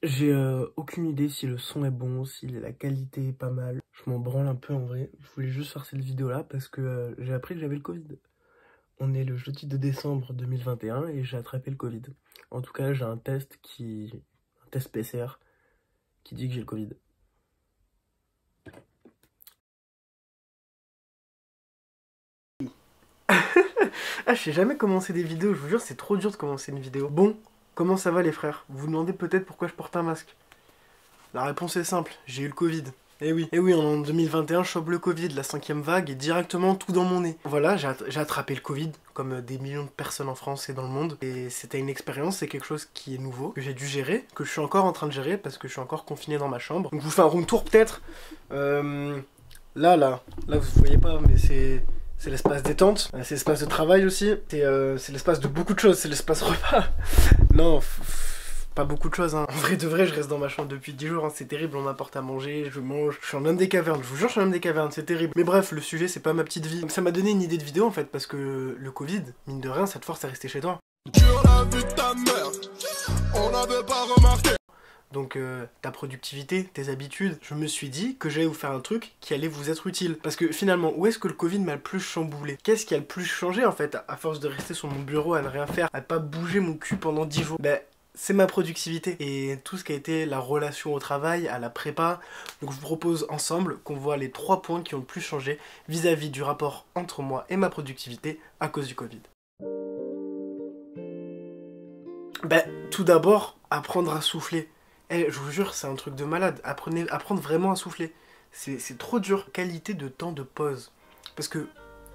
J'ai aucune idée si le son est bon, si la qualité est pas mal. Je m'en branle un peu en vrai. Je voulais juste faire cette vidéo là parce que j'ai appris que j'avais le Covid. On est le jeudi de décembre 2021 et j'ai attrapé le Covid. En tout cas, j'ai un test PCR qui dit que j'ai le Covid. Ah, je sais jamais commencer des vidéos, je vous jure, c'est trop dur de commencer une vidéo. Bon, comment ça va les frères? Vous vous demandez peut-être pourquoi je porte un masque. La réponse est simple, j'ai eu le Covid. Eh oui, en 2021, je chope le Covid, la 5e vague, et directement tout dans mon nez. Voilà, j'ai attrapé le Covid, comme des millions de personnes en France et dans le monde. Et c'était une expérience, c'est quelque chose qui est nouveau, que j'ai dû gérer, que je suis encore en train de gérer, parce que je suis encore confiné dans ma chambre. Donc je vous fais un room tour peut-être. Là, vous voyez pas, mais c'est l'espace détente, c'est l'espace de travail aussi, c'est l'espace de beaucoup de choses, c'est l'espace repas. Non, pas beaucoup de choses, hein. En vrai de vrai, je reste dans ma chambre depuis 10 jours, hein. C'est terrible, on m'apporte à manger, je mange, je suis un homme des cavernes, je vous jure, je suis un homme des cavernes, c'est terrible. Mais bref, le sujet, c'est pas ma petite vie. Ça m'a donné une idée de vidéo en fait, parce que le Covid, mine de rien, ça te force à rester chez toi. Donc ta productivité, tes habitudes, je me suis dit que j'allais vous faire un truc qui allait vous être utile. Parce que finalement, où est-ce que le Covid m'a le plus chamboulé? Qu'est-ce qui a le plus changé en fait, à force de rester sur mon bureau à ne rien faire, à pas bouger mon cul pendant 10 jours? Ben, c'est ma productivité et tout ce qui a été la relation au travail, à la prépa. Donc je vous propose ensemble qu'on voit les 3 points qui ont le plus changé vis-à-vis du rapport entre moi et ma productivité à cause du Covid. Ben, tout d'abord, apprendre à souffler. Eh, je vous jure, c'est un truc de malade. Apprendre vraiment à souffler. C'est trop dur. Qualité de temps de pause. Parce que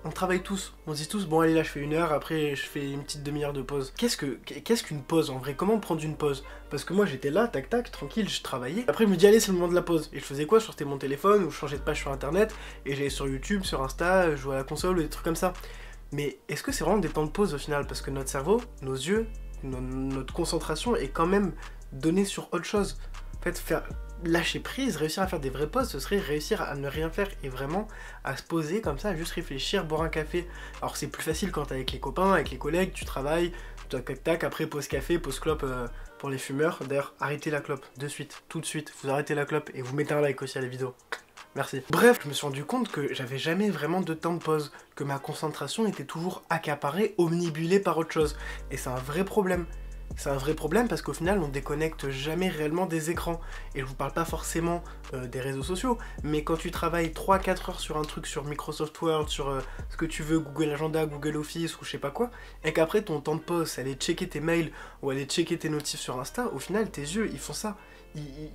on travaille tous. On se dit tous, bon allez là je fais 1 heure, après je fais une petite demi-heure de pause. Qu'est-ce qu'une pause en vrai? Comment prendre une pause? Parce que moi j'étais là, tac tac, tranquille, je travaillais. Après je me dis allez c'est le moment de la pause. Et je faisais quoi? Je sortais mon téléphone ou je changeais de page sur internet. Et j'allais sur YouTube, sur Insta, je jouais à la console ou des trucs comme ça. Mais est-ce que c'est vraiment des temps de pause au final? Parce que notre cerveau, nos yeux, notre concentration est quand même donnée sur autre chose. En fait, lâcher prise, réussir à faire des vraies pauses, ce serait réussir à ne rien faire et vraiment à se poser comme ça, à juste réfléchir, boire un café. Alors c'est plus facile quand t'es avec les copains, avec les collègues, tu travailles, tac tac tac, après pause café, pause clope pour les fumeurs. D'ailleurs, arrêtez la clope, de suite, tout de suite, vous arrêtez la clope et vous mettez un like aussi à la vidéo. Merci. Bref, je me suis rendu compte que j'avais jamais vraiment de temps de pause, que ma concentration était toujours accaparée, omnibulée par autre chose. Et c'est un vrai problème. C'est un vrai problème parce qu'au final, on déconnecte jamais réellement des écrans. Et je vous parle pas forcément des réseaux sociaux, mais quand tu travailles 3-4 heures sur un truc sur Microsoft Word, sur ce que tu veux, Google Agenda, Google Office ou je sais pas quoi, et qu'après ton temps de pause, c'est aller checker tes mails ou aller checker tes notifs sur Insta, au final, tes yeux, ils font ça.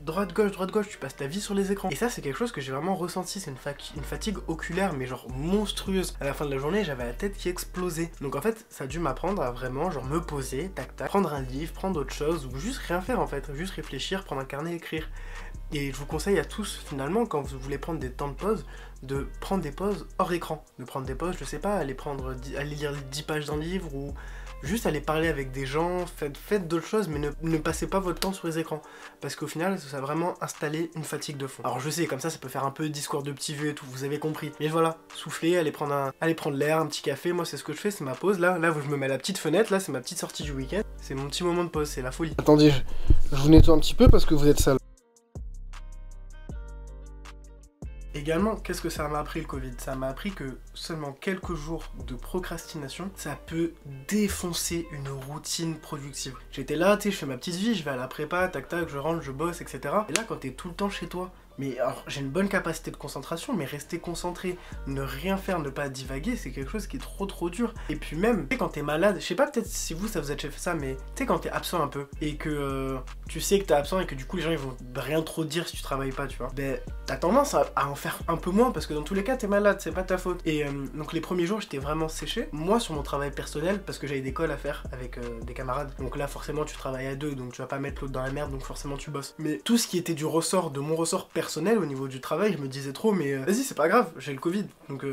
Droite-gauche, tu passes ta vie sur les écrans. Et ça, c'est quelque chose que j'ai vraiment ressenti, c'est une fatigue oculaire, mais genre monstrueuse. À la fin de la journée, j'avais la tête qui explosait. Donc en fait, ça a dû m'apprendre à vraiment, genre, me poser, tac tac, prendre un livre, prendre autre chose, ou juste rien faire en fait, juste réfléchir, prendre un carnet, écrire. Et je vous conseille à tous, finalement, quand vous voulez prendre des temps de pause, de prendre des pauses hors écran. De prendre des pauses, je sais pas, aller lire 10 pages d'un livre ou juste aller parler avec des gens, faites d'autres choses, mais ne passez pas votre temps sur les écrans. Parce qu'au final, ça va vraiment installer une fatigue de fond. Alors je sais, comme ça peut faire un peu discours de petit vieux et tout, vous avez compris. Mais voilà, soufflez, allez prendre l'air, un petit café, moi c'est ce que je fais, c'est ma pause. Là, je me mets à la petite fenêtre, là c'est ma petite sortie du week-end. C'est mon petit moment de pause, c'est la folie. Attendez, je vous nettoie un petit peu parce que vous êtes sale. Également, qu'est-ce que ça m'a appris le Covid? Ça m'a appris que seulement quelques jours de procrastination, ça peut défoncer une routine productive. J'étais là, tu sais, je fais ma petite vie, je vais à la prépa, tac tac, je rentre, je bosse, etc. Et là, quand t'es tout le temps chez toi, mais alors j'ai une bonne capacité de concentration, mais rester concentré, ne rien faire, ne pas divaguer, c'est quelque chose qui est trop dur. Et puis même, tu sais, quand t'es malade, je sais pas peut-être si vous ça vous a déjà fait ça, mais tu sais quand t'es absent un peu, et que tu sais que t'es absent et que du coup les gens ils vont rien trop dire si tu travailles pas, tu vois, ben t'as tendance à en faire un peu moins parce que dans tous les cas t'es malade, c'est pas ta faute. Et donc les premiers jours j'étais vraiment séché, moi sur mon travail personnel, parce que j'avais des calls à faire avec des camarades, donc là forcément tu travailles à deux, donc tu vas pas mettre l'autre dans la merde, donc forcément tu bosses. Mais tout ce qui était du ressort, de mon ressort personnel, personnel, au niveau du travail, je me disais trop, mais vas-y, c'est pas grave, j'ai le Covid. Donc,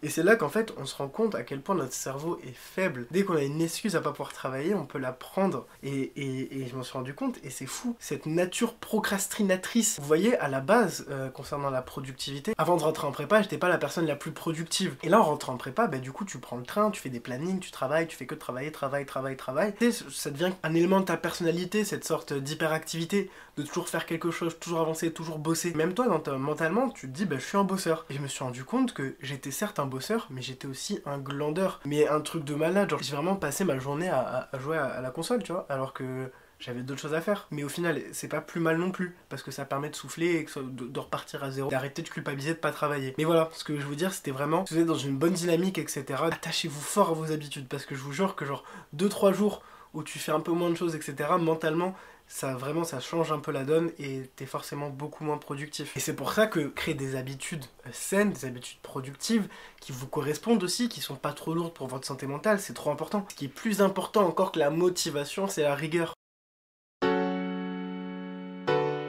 Et c'est là qu'en fait, on se rend compte à quel point notre cerveau est faible. Dès qu'on a une excuse à pas pouvoir travailler, on peut la prendre. Et je m'en suis rendu compte, et c'est fou. Cette nature procrastinatrice. Vous voyez, à la base, concernant la productivité, avant de rentrer en prépa, j'étais pas la personne la plus productive. Et là, en rentrant en prépa, bah, du coup, tu prends le train, tu fais des plannings, tu travailles, tu fais que de travailler, travail. Tu sais, ça devient un élément de ta personnalité, cette sorte d'hyperactivité, de toujours faire quelque chose, toujours avancer, toujours bosser. Même toi, mentalement, tu te dis, bah, je suis un bosseur. Et je me suis rendu compte que j'étais certes un bosseur, mais j'étais aussi un glandeur. Mais un truc de malade, genre, j'ai vraiment passé ma journée à jouer à la console, tu vois, alors que j'avais d'autres choses à faire. Mais au final, c'est pas plus mal non plus, parce que ça permet de souffler et de repartir à zéro, d'arrêter de culpabiliser de pas travailler. Mais voilà, ce que je veux dire, c'était vraiment, si vous êtes dans une bonne dynamique, etc., attachez-vous fort à vos habitudes, parce que je vous jure que genre 2-3 jours où tu fais un peu moins de choses, etc., mentalement, ça vraiment, ça change un peu la donne et t'es forcément beaucoup moins productif. Et c'est pour ça que créer des habitudes saines, des habitudes productives, qui vous correspondent aussi, qui sont pas trop lourdes pour votre santé mentale, c'est trop important. Ce qui est plus important encore que la motivation, c'est la rigueur.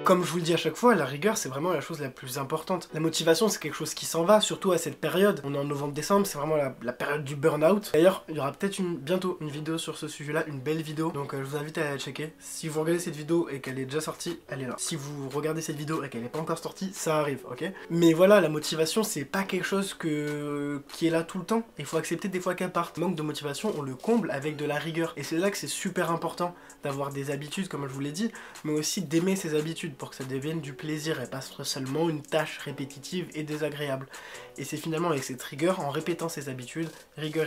Comme je vous le dis à chaque fois, la rigueur c'est vraiment la chose la plus importante. La motivation c'est quelque chose qui s'en va, surtout à cette période. On est en novembre-décembre, c'est vraiment la période du burn-out. D'ailleurs, il y aura peut-être bientôt une vidéo sur ce sujet-là, une belle vidéo. Donc je vous invite à la checker. Si vous regardez cette vidéo et qu'elle est déjà sortie, elle est là. Si vous regardez cette vidéo et qu'elle n'est pas encore sortie, ça arrive, ok? Mais voilà, la motivation c'est pas quelque chose qui est là tout le temps. Il faut accepter des fois qu'elle parte. Manque de motivation, on le comble avec de la rigueur. Et c'est là que c'est super important d'avoir des habitudes, comme je vous l'ai dit, mais aussi d'aimer ses habitudes pour que ça devienne du plaisir et pas seulement une tâche répétitive et désagréable. Et c'est finalement avec cette rigueur, en répétant ces habitudes, rigueur,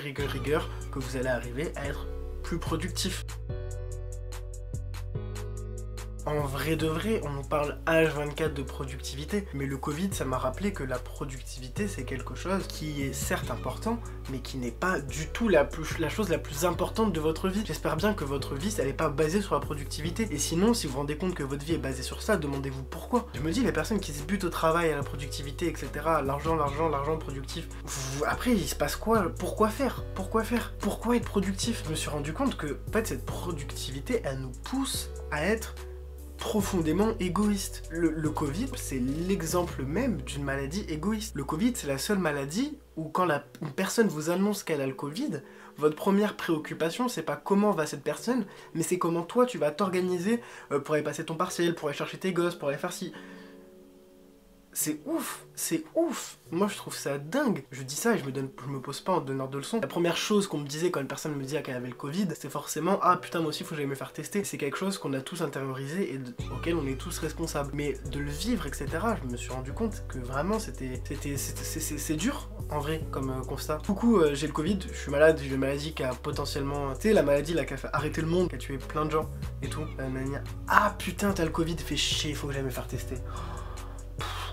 que vous allez arriver à être plus productif. En vrai de vrai, on nous parle H24 de productivité, mais le Covid, ça m'a rappelé que la productivité, c'est quelque chose qui est certes important, mais qui n'est pas du tout la chose la plus importante de votre vie. J'espère bien que votre vie, ça n'est pas basée sur la productivité. Et sinon, si vous vous rendez compte que votre vie est basée sur ça, demandez-vous pourquoi. Je me dis, les personnes qui se butent au travail, à la productivité, etc., l'argent productif, après, il se passe quoi? Pourquoi faire? Pourquoi être productif? Je me suis rendu compte que, en fait, cette productivité, elle nous pousse à être profondément égoïste. Le Covid, c'est l'exemple même d'une maladie égoïste. Le Covid, c'est la seule maladie où quand une personne vous annonce qu'elle a le Covid, votre première préoccupation, c'est pas comment va cette personne, mais c'est comment toi, tu vas t'organiser pour aller passer ton partiel, pour aller chercher tes gosses, pour aller faire ci. C'est ouf. Moi je trouve ça dingue. Je dis ça et je me pose pas en donneur de leçons. La première chose qu'on me disait quand une personne me disait qu'elle avait le Covid, c'est forcément ah putain moi aussi faut que j'aille me faire tester. C'est quelque chose qu'on a tous intériorisé et auquel on est tous responsables. Mais de le vivre etc. Je me suis rendu compte que vraiment c'est dur en vrai comme constat. Coucou j'ai le Covid, je suis malade, j'ai une maladie qui a potentiellement, tu sais la maladie là qui a fait arrêter le monde, qui a tué plein de gens et tout. Ah putain t'as le Covid, fait chier, faut que j'aille me faire tester.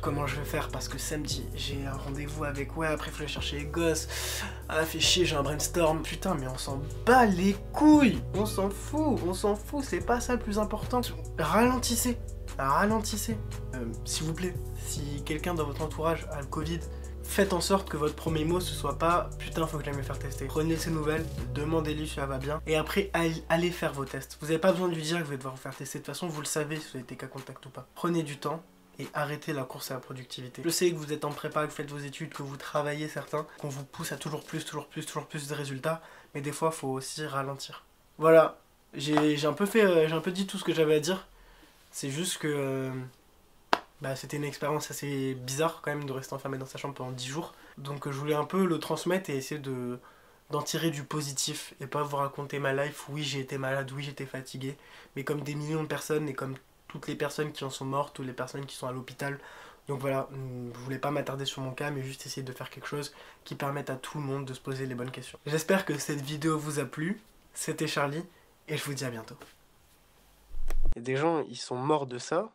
Comment je vais faire parce que samedi j'ai un rendez-vous avec après faut aller chercher les gosses, ah fait chier j'ai un brainstorm, putain mais on s'en bat les couilles, on s'en fout, c'est pas ça le plus important. Ralentissez, s'il vous plaît, si quelqu'un dans votre entourage a le Covid, faites en sorte que votre premier mot ce soit pas putain faut que j'aille me faire tester. Prenez ses nouvelles, demandez-lui si ça va bien et après allez faire vos tests. Vous avez pas besoin de lui dire que vous allez devoir vous faire tester, de toute façon vous le savez si vous avez été cas contact ou pas. Prenez du temps et arrêtez la course à la productivité. Je sais que vous êtes en prépa, que vous faites vos études, que vous travaillez certains, qu'on vous pousse à toujours plus de résultats, mais des fois, faut aussi ralentir. Voilà, j'ai un peu dit tout ce que j'avais à dire. C'est juste que c'était une expérience assez bizarre quand même de rester enfermé dans sa chambre pendant 10 jours. Donc je voulais un peu le transmettre et essayer d'en tirer du positif et pas vous raconter ma life. Oui, j'ai été malade, oui, j'étais fatigué, mais comme des millions de personnes et comme toutes les personnes qui en sont mortes, toutes les personnes qui sont à l'hôpital. Donc voilà, je voulais pas m'attarder sur mon cas, mais juste essayer de faire quelque chose qui permette à tout le monde de se poser les bonnes questions. J'espère que cette vidéo vous a plu. C'était Charlie, et je vous dis à bientôt. Il y a des gens, ils sont morts de ça,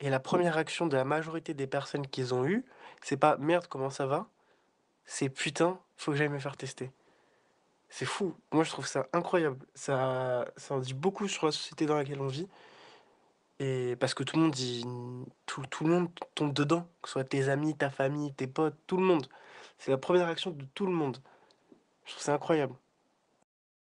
et la première action de la majorité des personnes qu'ils ont eues, c'est pas merde, comment ça va? C'est putain, faut que j'aille me faire tester. C'est fou. Moi, je trouve ça incroyable. Ça en dit beaucoup sur la société dans laquelle on vit. Et parce que tout le monde tout le monde tombe dedans, que ce soit tes amis, ta famille, tes potes, tout le monde. C'est la première action de tout le monde. Je trouve ça incroyable.